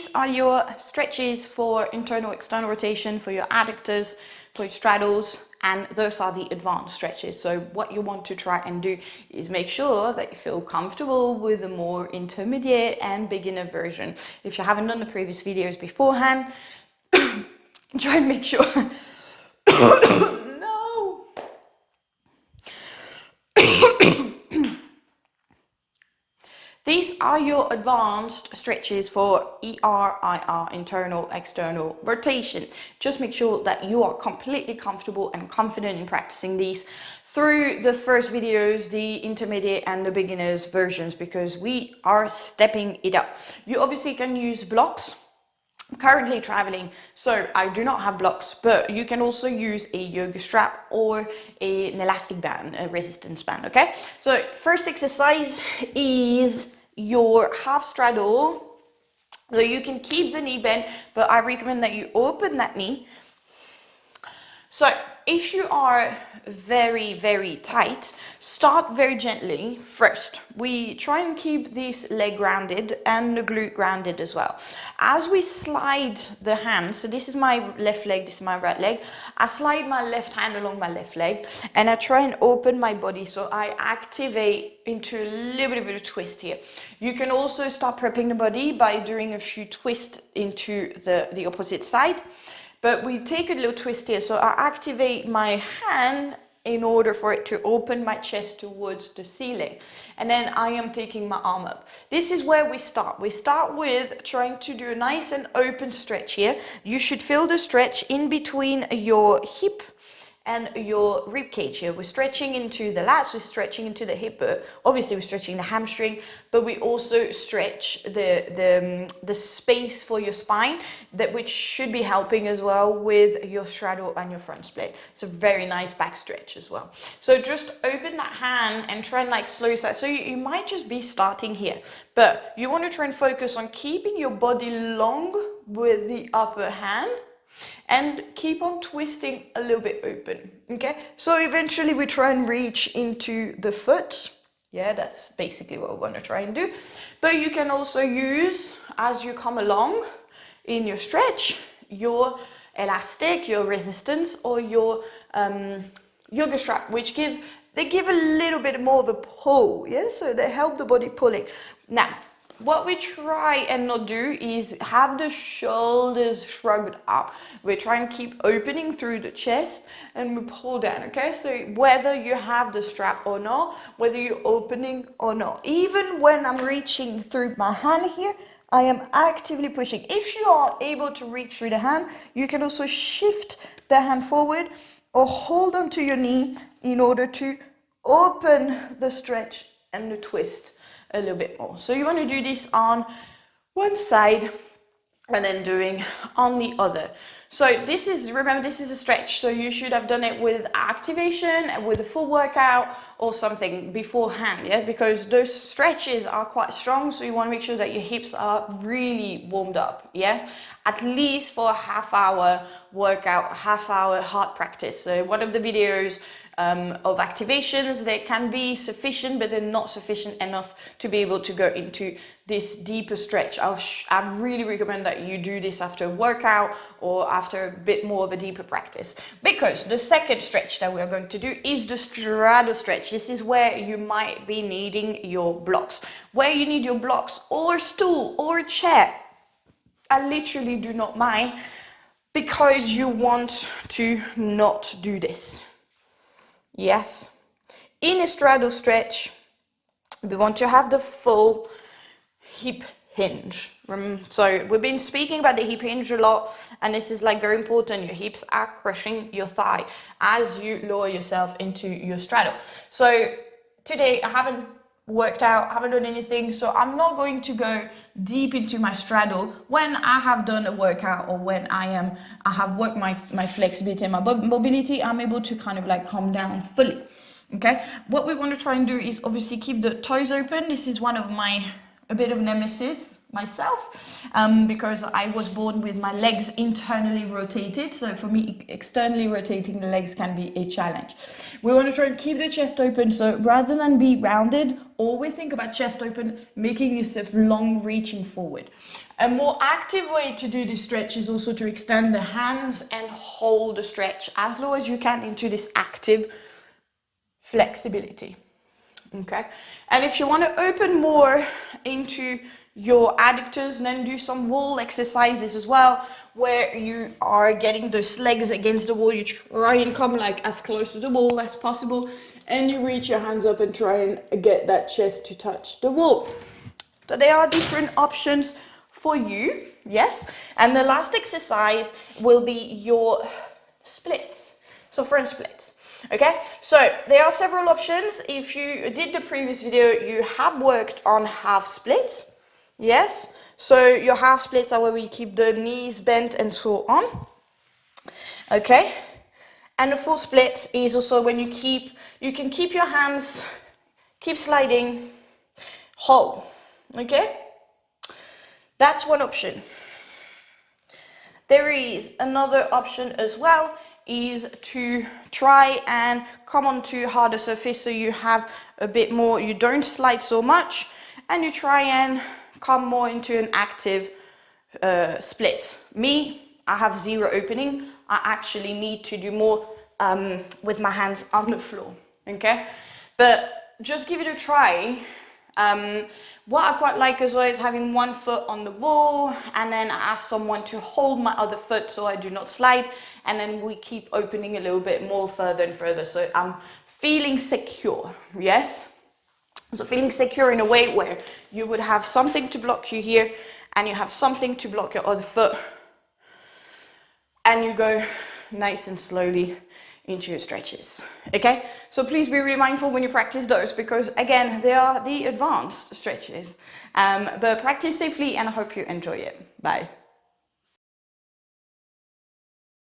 these are your stretches for internal, external rotation, for your adductors, for your straddles, and those are the advanced stretches. So what you want to try and do is make sure that you feel comfortable with the more intermediate and beginner version. If you haven't done the previous videos beforehand, try and make sure. No. These are your advanced stretches for ER, internal, external rotation. Just make sure that you are completely comfortable and confident in practicing these through the first videos, the intermediate and the beginners versions, because we are stepping it up. You obviously can use blocks. I'm currently traveling, so I do not have blocks, but you can also use a yoga strap or an elastic band, a resistance band, okay? So first exercise is your half straddle. So you can keep the knee bent, but I recommend that you open that knee. So if you are very, very tight, start very gently first. We try and keep this leg grounded and the glute grounded as well. As we slide the hand, so this is my left leg, this is my right leg, I slide my left hand along my left leg and I try and open my body, so I activate into a little bit of a twist here. You can also start prepping the body by doing a few twists into the opposite side. But we take a little twist here, so I activate my hand in order for it to open my chest towards the ceiling. And then I am taking my arm up. This is where we start. We start with trying to do a nice and open stretch here. You should feel the stretch in between your hip and your rib cage here. We're stretching into the lats, we're stretching into the hip, obviously we're stretching the hamstring, but we also stretch the space for your spine, which should be helping as well with your straddle and your front split. It's a very nice back stretch as well. So just open that hand and try and like slow that. So you might just be starting here, but you want to try and focus on keeping your body long with the upper hand and keep on twisting a little bit open, okay? So eventually we try and reach into the foot. Yeah, that's basically what we want to try and do. But you can also use, as you come along in your stretch, your elastic, your resistance, or your yoga strap, which give a little bit more of a pull, yeah? So they help the body pulling. Now, what we try and not do is have the shoulders shrugged up. We try and keep opening through the chest and we pull down, okay? So whether you have the strap or not, whether you're opening or not, even when I'm reaching through my hand here, I am actively pushing. If you are able to reach through the hand, you can also shift the hand forward or hold onto your knee in order to open the stretch and the twist a little bit more. So you want to do this on one side and then doing on the other. So this is, remember, this is a stretch, so you should have done it with activation and with a full workout or something beforehand, yeah, because those stretches are quite strong, so you want to make sure that your hips are really warmed up, yes, at least for a half-hour workout, half-hour hard practice. So one of the videos of activations, they can be sufficient, but they're not sufficient enough to be able to go into this deeper stretch. I really recommend that you do this after a workout or after a bit more of a deeper practice, because the second stretch that we are going to do is the straddle stretch. This is where you might be needing your blocks. Where you need your blocks or stool or chair, I literally do not mind, because you want to not do this. Yes, in a straddle stretch, we want to have the full hip hinge. So we've been speaking about the hip hinge a lot, and this is like very important. Your hips are crushing your thigh as you lower yourself into your straddle. So today I haven't worked out, haven't done anything, so I'm not going to go deep into my straddle when I have done a workout or when I have worked my flexibility and my mobility. I'm able to kind of like calm down fully. Okay, what we want to try and do is obviously keep the toes open. This is one of a bit of nemesis myself, because I was born with my legs internally rotated. So for me, externally rotating the legs can be a challenge. We want to try and keep the chest open. So rather than be rounded, always think about chest open, making yourself long, reaching forward. A more active way to do this stretch is also to extend the hands and hold the stretch as low as you can into this active flexibility. Okay, and if you want to open more into your adductors, then do some wall exercises as well, where you are getting those legs against the wall. You try and come like as close to the wall as possible, and you reach your hands up and try and get that chest to touch the wall. So there are different options for you, yes. And the last exercise will be your splits, so front splits. Okay, so there are several options. If you did the previous video, you have worked on half splits, yes. So your half splits are where we keep the knees bent and so on. Okay, and the full splits is also when you can keep your hands, keep sliding, hold. Okay, that's one option. There is another option as well, is to try and come onto a harder surface, so you have a bit more, you don't slide so much, and you try and come more into an active split. Me, I have zero opening. I actually need to do more with my hands on the floor, okay? But just give it a try. What I quite like as well is having one foot on the wall, and then I ask someone to hold my other foot so I do not slide, and then we keep opening a little bit more further and further, so I'm feeling secure, yes? So feeling secure in a way where you would have something to block you here, and you have something to block your other foot, and you go nice and slowly into your stretches, okay? So please be really mindful when you practice those, because again, they are the advanced stretches. But practice safely, and I hope you enjoy it. Bye.